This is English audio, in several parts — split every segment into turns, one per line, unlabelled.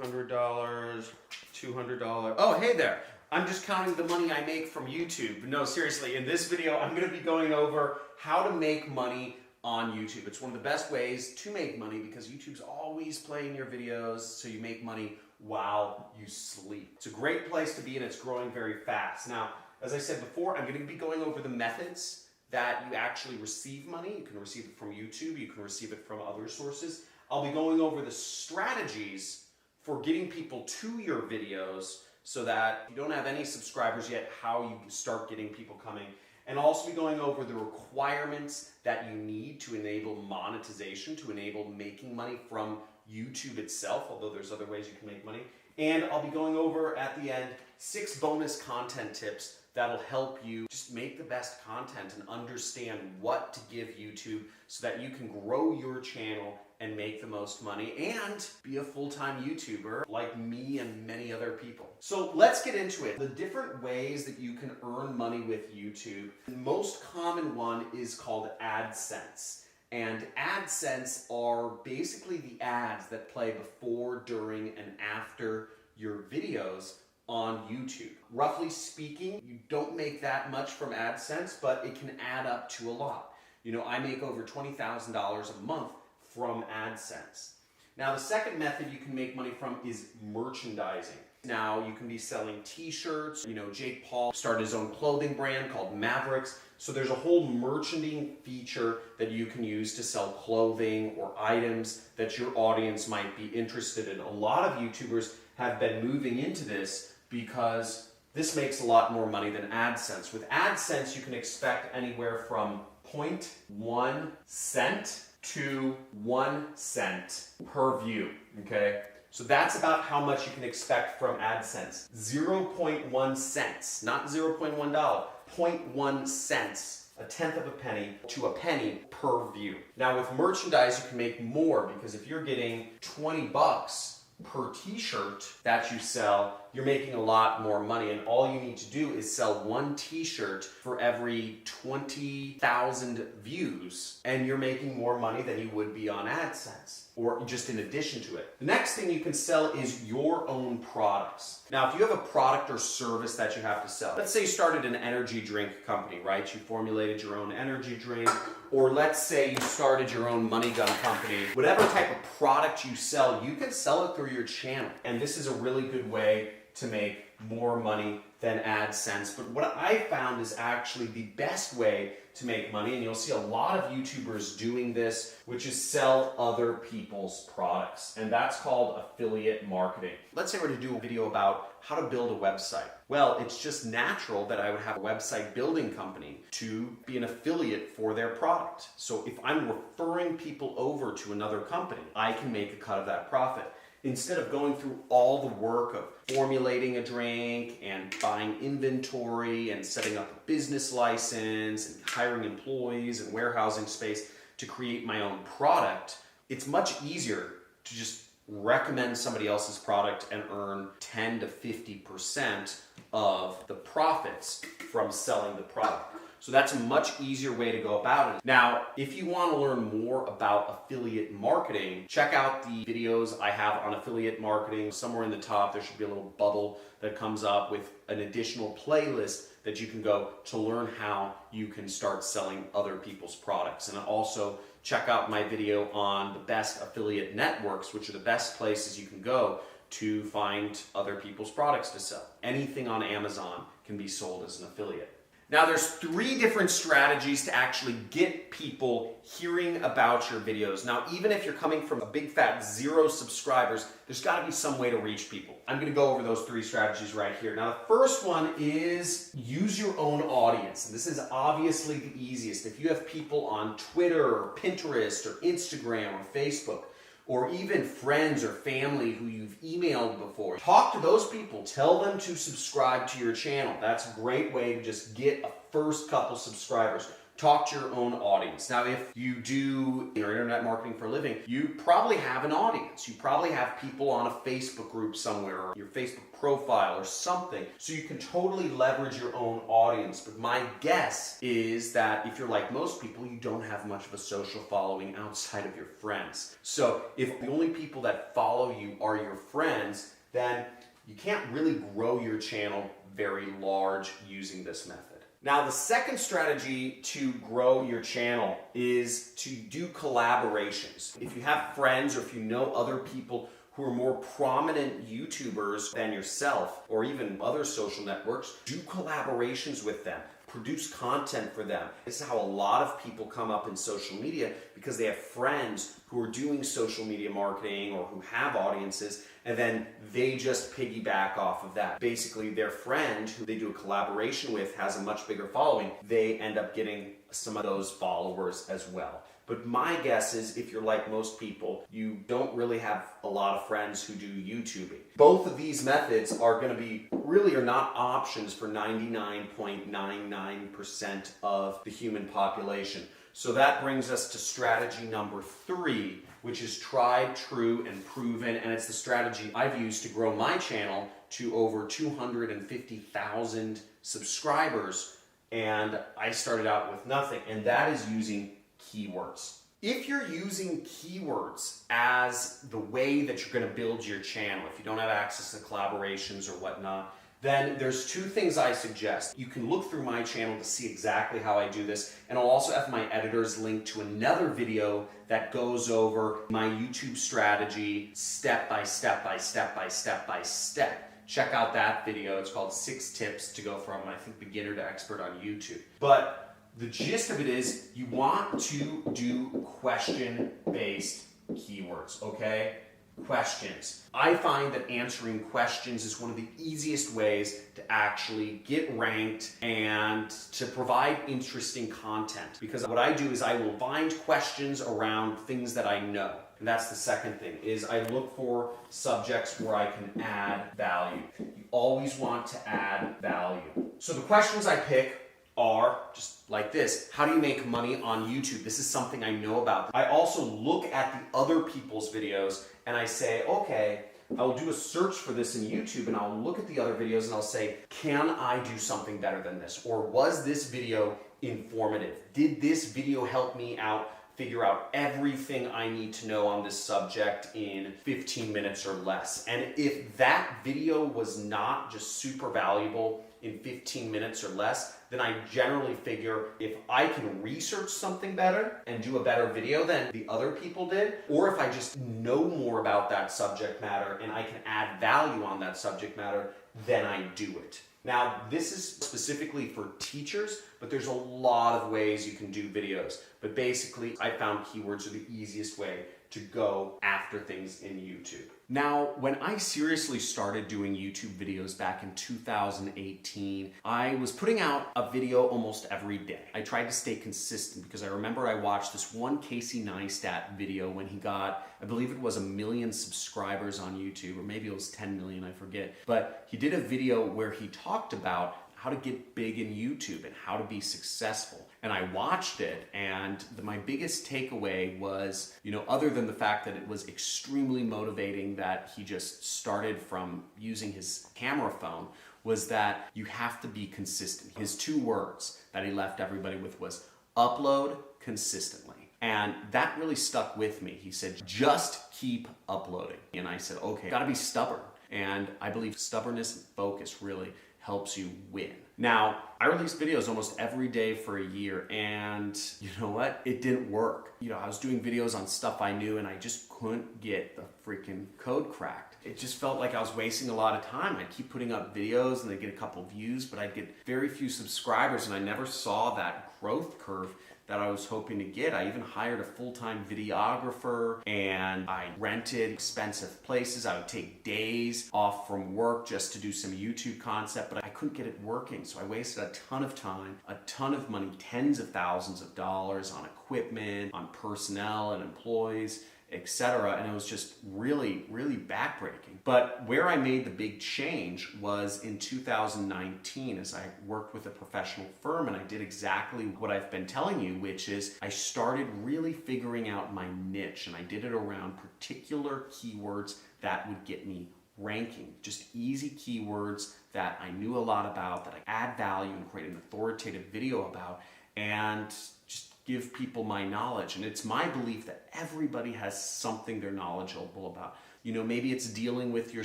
$100, $200. Oh, hey there. I'm just counting the money I make from YouTube. No, seriously, in this video, I'm going to be going over how to make money on YouTube. It's one of the best ways to make money because YouTube's always playing your videos, so you make money while you sleep. It's a great place to be and it's growing very fast. Now, as I said before, I'm going to be going over the methods that you actually receive money. You can receive it from YouTube, you can receive it from other sources. I'll be going over the strategies for getting people to your videos so that if you don't have any subscribers yet, how you start getting people coming. And I'll also be going over the requirements that you need to enable monetization, to enable making money from YouTube itself, although there's other ways you can make money. And I'll be going over at the end 6 bonus content tips that'll help you just make the best content and understand what to give YouTube so that you can grow your channel and make the most money and be a full-time YouTuber like me and many other people. So let's get into it. The different ways that you can earn money with YouTube. The most common one is called AdSense. And AdSense are basically the ads that play before, during, and after your videos on YouTube. Roughly speaking, you don't make that much from AdSense, but it can add up to a lot. You know, I make over $20,000 a month from AdSense. Now, the second method you can make money from is merchandising. Now, you can be selling t-shirts. You know, Jake Paul started his own clothing brand called Mavericks. So there's a whole merchandising feature that you can use to sell clothing or items that your audience might be interested in. A lot of YouTubers have been moving into this because this makes a lot more money than AdSense. With AdSense, you can expect anywhere from 0.1 cent to 1 cent per view, okay? So that's about how much you can expect from AdSense. 0.1 cents, not $0.1, 0.1 cents, a tenth of a penny to a penny per view. Now with merchandise, you can make more because if you're getting 20 bucks per t-shirt that you sell, you're making a lot more money, and all you need to do is sell 1 t-shirt for every 20,000 views, and you're making more money than you would be on AdSense, or just in addition to it. The next thing you can sell is your own products. Now, if you have a product or service that you have to sell, let's say you started an energy drink company, right? You formulated your own energy drink, or let's say you started your own money gun company. Whatever type of product you sell, you can sell it through your channel. And this is a really good way to make more money than AdSense. But what I found is actually the best way to make money, and you'll see a lot of YouTubers doing this, which is sell other people's products. And that's called affiliate marketing. Let's say we're to do a video about how to build a website. Well, it's just natural that I would have a website building company to be an affiliate for their product. So if I'm referring people over to another company, I can make a cut of that profit. Instead of going through all the work of formulating a drink and buying inventory and setting up a business license and hiring employees and warehousing space to create my own product, it's much easier to just recommend somebody else's product and earn 10 to 50% of the profits from selling the product. So that's a much easier way to go about it. Now, if you want to learn more about affiliate marketing, check out the videos I have on affiliate marketing. Somewhere in the top, there should be a little bubble that comes up with an additional playlist that you can go to learn how you can start selling other people's products. And also check out my video on the best affiliate networks, which are the best places you can go to find other people's products to sell. Anything on Amazon can be sold as an affiliate. Now there's 3 different strategies to actually get people hearing about your videos. Now even if you're coming from a big fat 0 subscribers, there's got to be some way to reach people. I'm going to go over those 3 strategies right here. Now the first one is use your own audience. And this is obviously the easiest. If you have people on Twitter or Pinterest or Instagram or Facebook, or even friends or family who you've emailed before, talk to those people. Tell them to subscribe to your channel. That's a great way to just get a first couple subscribers. talk to your own audience. Now, if you do your internet marketing for a living, you probably have an audience. You probably have people on a Facebook group somewhere, or your Facebook profile or something, so you can totally leverage your own audience. But my guess is that if you're like most people, you don't have much of a social following outside of your friends. So if the only people that follow you are your friends, then you can't really grow your channel very large using this method. Now, the second strategy to grow your channel is to do collaborations. If you have friends or if you know other people who are more prominent YouTubers than yourself, or even other social networks, do collaborations with them. Produce content for them. This is how a lot of people come up in social media, because they have friends who are doing social media marketing or who have audiences, and then they just piggyback off of that. Basically, their friend who they do a collaboration with has a much bigger following. They end up getting some of those followers as well. But my guess is, if you're like most people, you don't really have a lot of friends who do YouTubing. Both of these methods are going to be really are not options for 99.99% of the human population. So that brings us to strategy number 3, which is tried, true, and proven. And it's the strategy I've used to grow my channel to over 250,000 subscribers. And I started out with nothing, and that is using keywords. If you're using keywords as the way that you're going to build your channel, if you don't have access to collaborations or whatnot, then there's 2 things I suggest. You can look through my channel to see exactly how I do this, and I'll also have my editors link to another video that goes over my YouTube strategy step by step by step by step by step. Check out that video. It's called 6 Tips to Go From, I think, Beginner to Expert on YouTube. But the gist of it is, you want to do question-based keywords, okay? Questions. I find that answering questions is one of the easiest ways to actually get ranked and to provide interesting content. Because what I do is I will find questions around things that I know. And that's the second thing, is I look for subjects where I can add value. You always want to add value. So the questions I pick are just like this. How do you make money on YouTube? This is something I know about. I also look at the other people's videos and I say, okay, I'll do a search for this in YouTube, and I'll look at the other videos and I'll say, can I do something better than this? Or was this video informative? Did this video help me out figure out everything I need to know on this subject in 15 minutes or less? And if that video was not just super valuable in 15 minutes or less, then I generally figure if I can research something better and do a better video than the other people did, or if I just know more about that subject matter and I can add value on that subject matter, then I do it. Now, this is specifically for teachers, but there's a lot of ways you can do videos. But basically, I found keywords are the easiest way to go after things in YouTube. Now, when I seriously started doing YouTube videos back in 2018, I was putting out a video almost every day. I tried to stay consistent because I remember I watched this one Casey Neistat video when he got, I believe it was 1 million subscribers on YouTube, or maybe it was 10 million, I forget. But he did a video where he talked about how to get big in YouTube and how to be successful. And I watched it, and my biggest takeaway was, other than the fact that it was extremely motivating that he just started from using his camera phone, was that you have to be consistent. His 2 words that he left everybody with was upload consistently. And that really stuck with me. He said, just keep uploading. And I said, okay, gotta be stubborn. And I believe stubbornness and focus really helps you win. Now, I released videos almost every day for a year, and you know what? It didn't work. I was doing videos on stuff I knew, and I just couldn't get the freaking code cracked. It just felt like I was wasting a lot of time. I'd keep putting up videos, and I'd get a couple views, but I'd get very few subscribers, and I never saw that growth curve that I was hoping to get. I even hired a full-time videographer, and I rented expensive places. I would take days off from work just to do some YouTube concept, but I couldn't get it working. So I wasted a ton of time, a ton of money, tens of thousands of dollars on equipment, on personnel and employees. etc. And it was just really, really backbreaking. But where I made the big change was in 2019 as I worked with a professional firm, and I did exactly what I've been telling you, which is I started really figuring out my niche, and I did it around particular keywords that would get me ranking. Just easy keywords that I knew a lot about, that I add value and create an authoritative video about, and just give people my knowledge. And it's my belief that everybody has something they're knowledgeable about. You know, maybe it's dealing with your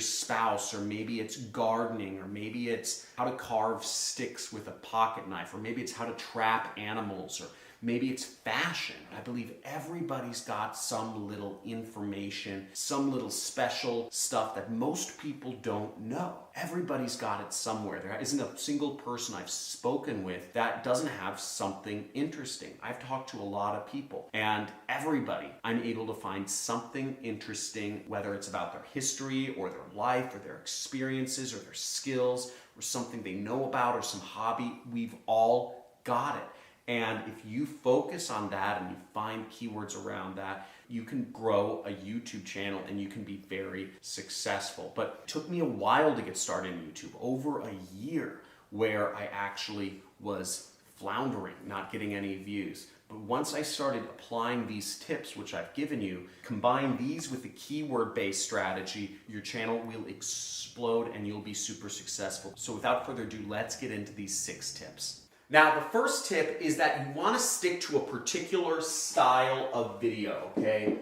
spouse, or maybe it's gardening, or maybe it's how to carve sticks with a pocket knife, or maybe it's how to trap animals, or maybe it's fashion. I believe everybody's got some little information, some little special stuff that most people don't know. Everybody's got it somewhere. There isn't a single person I've spoken with that doesn't have something interesting. I've talked to a lot of people, and everybody, I'm able to find something interesting, whether it's about their history or their life or their experiences or their skills or something they know about or some hobby. We've all got it. And if you focus on that and you find keywords around that, you can grow a YouTube channel and you can be very successful. But it took me a while to get started in YouTube, over a year, where I actually was floundering, not getting any views. But once I started applying these tips, which I've given you, combine these with the keyword-based strategy, your channel will explode and you'll be super successful. So without further ado, let's get into these 6 tips. Now, the first tip is that you want to stick to a particular style of video, okay?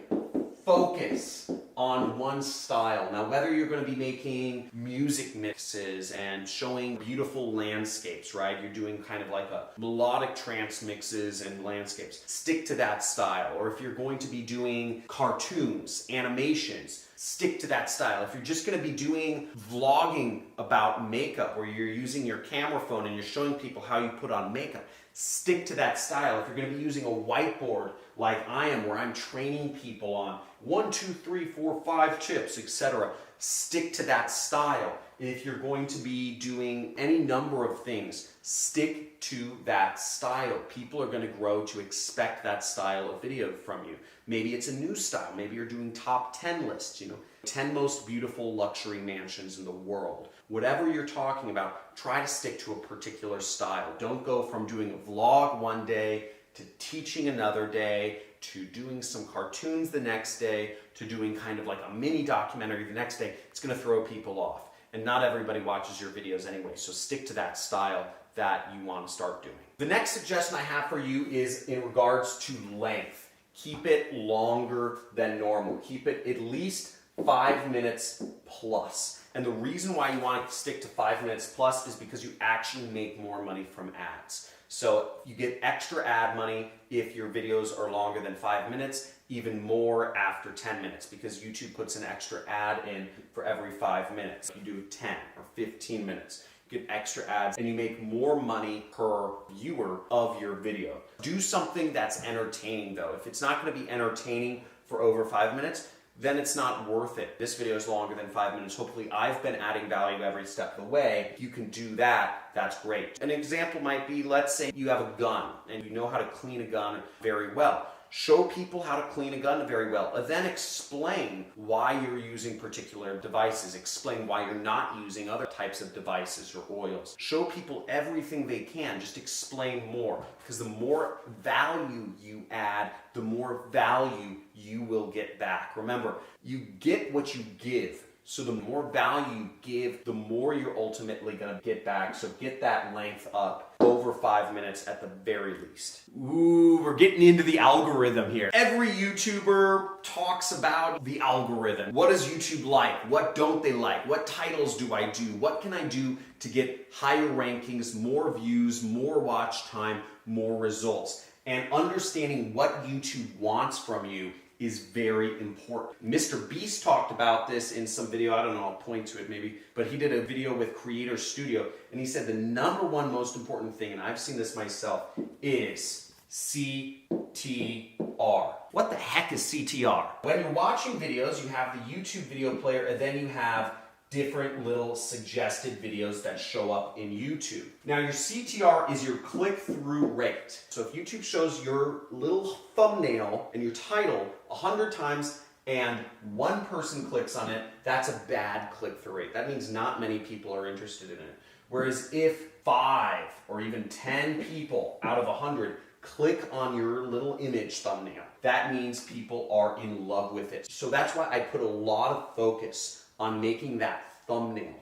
Focus on one style. Now, whether you're going to be making music mixes and showing beautiful landscapes, right? You're doing kind of like a melodic trance mixes and landscapes. Stick to that style. Or if you're going to be doing cartoons, animations, stick to that style. If you're just going to be doing vlogging about makeup, where you're using your camera phone and you're showing people how you put on makeup, stick to that style. If you're going to be using a whiteboard like I am, where I'm training people on 1, 2, 3, 4, 5 tips, etc., stick to that style. If you're going to be doing any number of things, stick to that style. People are going to grow to expect that style of video from you. Maybe it's a new style. Maybe you're doing top 10 lists, 10 most beautiful luxury mansions in the world. Whatever you're talking about, try to stick to a particular style. Don't go from doing a vlog one day to teaching another day, to doing some cartoons the next day, to doing kind of like a mini documentary the next day. It's going to throw people off. And not everybody watches your videos anyway, so stick to that style that you want to start doing. The next suggestion I have for you is in regards to length. Keep it longer than normal. Keep it at least 5 minutes plus. And the reason why you want to stick to 5 minutes plus is because you actually make more money from ads. So you get extra ad money if your videos are longer than 5 minutes, even more after 10 minutes, because YouTube puts an extra ad in for every 5 minutes. If you do 10 or 15 minutes, you get extra ads and you make more money per viewer of your video. Do something that's entertaining though. If it's not going to be entertaining for over 5 minutes, then it's not worth it. This video is longer than 5 minutes. Hopefully I've been adding value every step of the way. If you can do that, that's great. An example might be, let's say you have a gun and you know how to clean a gun very well. Show people how to clean a gun very well, and then explain why you're using particular devices. Explain why you're not using other types of devices or oils. Show people everything they can. Just explain more, because the more value you add, the more value you will get back. Remember, you get what you give. So the more value you give, the more you're ultimately going to get back. So get that length up over 5 minutes at the very least. Ooh, we're getting into the algorithm here. Every YouTuber talks about the algorithm. What does YouTube like? What don't they like? What titles do I do? What can I do to get higher rankings, more views, more watch time, more results? And understanding what YouTube wants from you is very important. Mr. Beast talked about this in some video, I don't know, I'll point to it maybe, but he did a video with Creator Studio, and he said the number one most important thing, and I've seen this myself, is CTR. What the heck is CTR? When you're watching videos, you have the YouTube video player, and then you have different little suggested videos that show up in YouTube. Now your CTR is your click-through rate. So if YouTube shows your little thumbnail and your title 100 times and one person clicks on it, that's a bad click-through rate. That means not many people are interested in it. Whereas if 5 or even 10 people out of 100 click on your little image thumbnail, that means people are in love with it. So that's why I put a lot of focus on making that thumbnail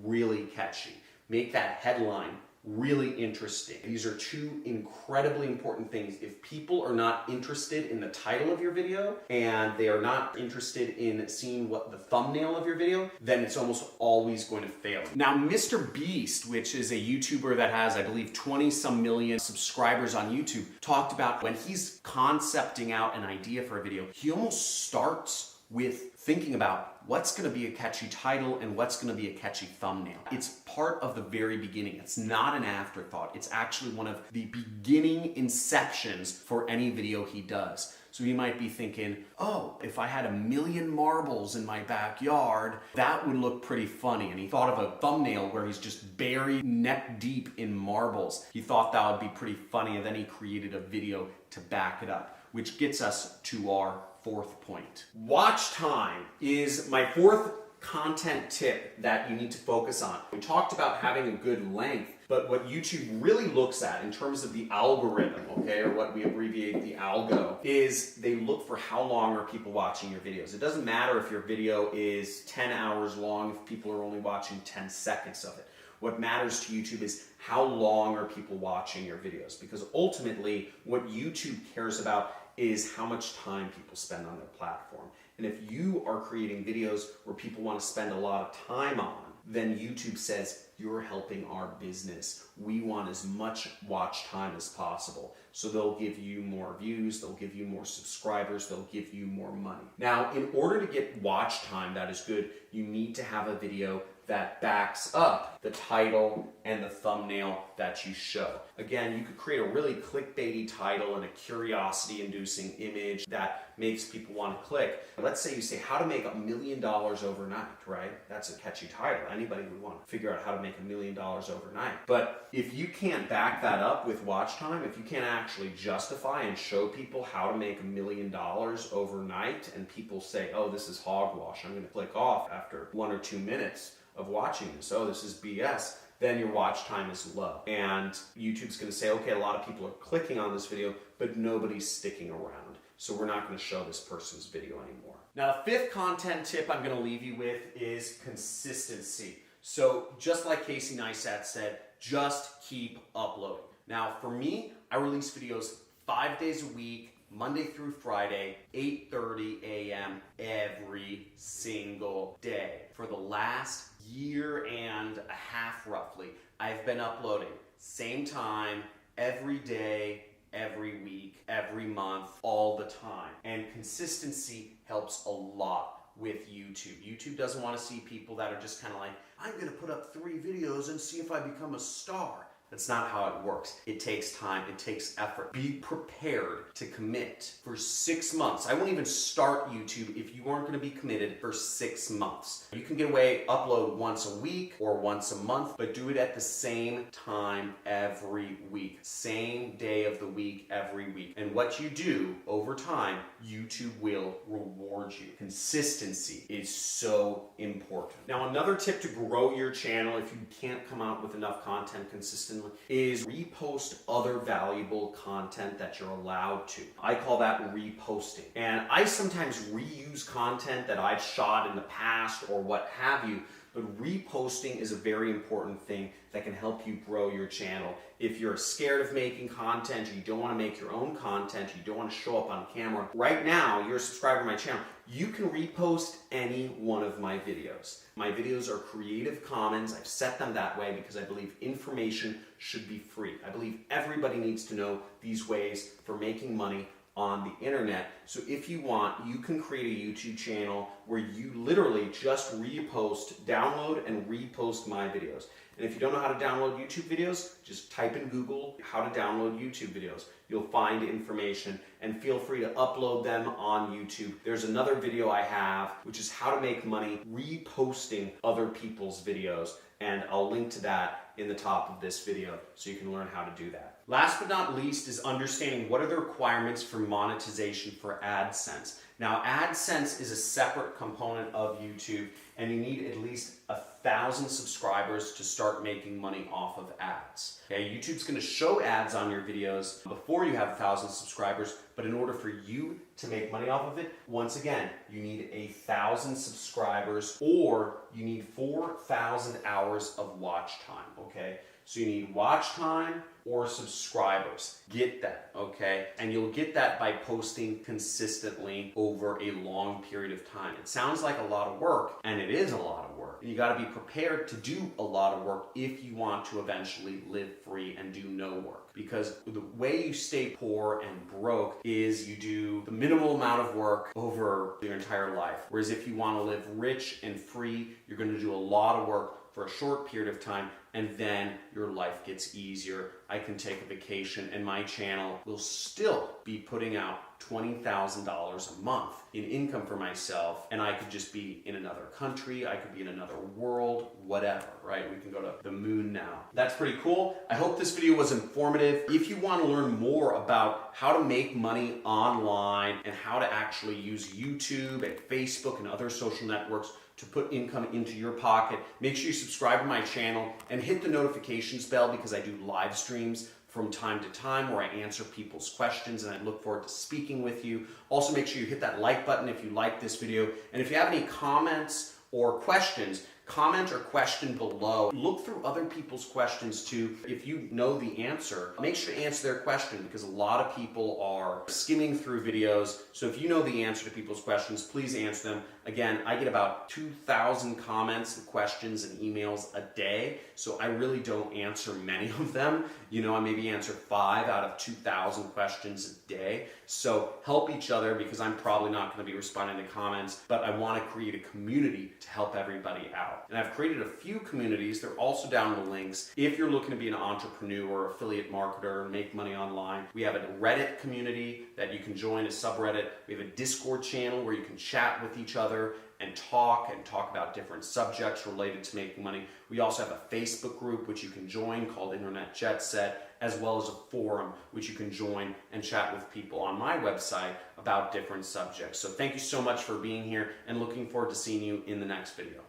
really catchy. Make that headline really interesting. These are two incredibly important things. If people are not interested in the title of your video and they are not interested in seeing what the thumbnail of your video, then it's almost always going to fail. Now, Mr. Beast, which is a YouTuber that has, I believe, 20-some million subscribers on YouTube, talked about when he's concepting out an idea for a video, he almost starts with thinking about what's going to be a catchy title and what's going to be a catchy thumbnail. It's part of the very beginning. It's not an afterthought. It's actually one of the beginning inceptions for any video he does. So you might be thinking, oh, if I had 1,000,000 marbles in my backyard, that would look pretty funny. And he thought of a thumbnail where he's just buried neck deep in marbles. He thought that would be pretty funny, and then he created a video to back it up, which gets us to our fourth point. Watch time is my fourth content tip that you need to focus on. We talked about having a good length, but what YouTube really looks at in terms of the algorithm, okay, or what we abbreviate the algo, is they look for how long are people watching your videos. It doesn't matter if your video is 10 hours long if people are only watching 10 seconds of it. What matters to YouTube is how long are people watching your videos, because ultimately what YouTube cares about is how much time people spend on their platform. And if you are creating videos where people want to spend a lot of time on, then YouTube says, you're helping our business. We want as much watch time as possible. So they'll give you more views, they'll give you more subscribers, they'll give you more money. Now, in order to get watch time that is good, you need to have a video that backs up the title and the thumbnail that you show. Again, you could create a really clickbaity title and a curiosity-inducing image that makes people want to click. Let's say you say, how to make $1 million overnight, right? That's a catchy title. Anybody would want to figure out how to make $1 million overnight. But if you can't back that up with watch time, if you can't actually justify and show people how to make $1 million overnight, and people say, oh, this is hogwash, I'm going to click off after 1 or 2 minutes of watching this, oh, this is BS, then your watch time is low. And YouTube's going to say, okay, a lot of people are clicking on this video, but nobody's sticking around. So we're not going to show this person's video anymore. Now, the fifth content tip I'm going to leave you with is consistency. So just like Casey Neistat said, just keep uploading. Now, for me, I release videos 5 days a week, Monday through Friday, 8:30 a.m. every single day. For the last year and a half, roughly, I've been uploading same time, every day, every week, every month, all the time. And consistency helps a lot with YouTube. YouTube doesn't want to see people that are just kind of like, I'm going to put up 3 videos and see if I become a star. That's not how it works. It takes time, it takes effort. Be prepared to commit for 6 months. I won't even start YouTube if you aren't going to be committed for 6 months. You can get away, upload once a week or once a month, but do it at the same time every week. Same day of the week, every week. And what you do over time, YouTube will reward you. Consistency is so important. Now, another tip to grow your channel if you can't come out with enough content consistently is repost other valuable content that you're allowed to. I call that reposting. And I sometimes reuse content that I've shot in the past or what have you, but reposting is a very important thing that can help you grow your channel. If you're scared of making content, or you don't want to make your own content, you don't want to show up on camera, right now, you're a subscriber to my channel, you can repost any one of my videos. My videos are Creative Commons. I've set them that way because I believe information should be free. I believe everybody needs to know these ways for making money on the internet. So if you want, you can create a YouTube channel where you literally just download and repost my videos. And if you don't know how to download YouTube videos, just type in Google how to download YouTube videos. You'll find information, and feel free to upload them on YouTube. There's another video I have, which is how to make money reposting other people's videos, and I'll link to that in the top of this video so you can learn how to do that. Last but not least is understanding what are the requirements for monetization for AdSense. Now, AdSense is a separate component of YouTube, and you need at least 1,000 subscribers to start making money off of ads. Okay, YouTube's going to show ads on your videos before you have 1,000 subscribers, but in order for you to make money off of it, once again, you need 1,000 subscribers, or you need 4,000 hours of watch time. Okay, so you need watch time or subscribers. Get that, okay? And you'll get that by posting consistently over a long period of time. It sounds like a lot of work, and it is a lot of work. You gotta be prepared to do a lot of work if you want to eventually live free and do no work. Because the way you stay poor and broke is you do the minimal amount of work over your entire life. Whereas if you wanna live rich and free, you're gonna do a lot of work for a short period of time, and then your life gets easier. I can take a vacation, and my channel will still be putting out $20,000 a month in income for myself, and I could just be in another country, I could be in another world, whatever, right? We can go to the moon now. That's pretty cool. I hope this video was informative. If you want to learn more about how to make money online and how to actually use YouTube and Facebook and other social networks to put income into your pocket, make sure you subscribe to my channel and hit the notifications bell, because I do live streams from time to time where I answer people's questions, and I look forward to speaking with you. Also, make sure you hit that like button if you like this video. And if you have any comments or questions, comment or question below. Look through other people's questions too. If you know the answer, make sure to answer their question, because a lot of people are skimming through videos. So if you know the answer to people's questions, please answer them. Again, I get about 2,000 comments and questions and emails a day, so I really don't answer many of them. You know, I maybe answer 5 out of 2,000 questions a day. So help each other, because I'm probably not going to be responding to comments, but I want to create a community to help everybody out. And I've created a few communities. They're also down in the links. If you're looking to be an entrepreneur, affiliate marketer, and make money online, we have a Reddit community that you can join, a subreddit. We have a Discord channel where you can chat with each other and talk about different subjects related to making money. We also have a Facebook group which you can join called Internet Jet Set, as well as a forum which you can join and chat with people on my website about different subjects. So thank you so much for being here, and looking forward to seeing you in the next video.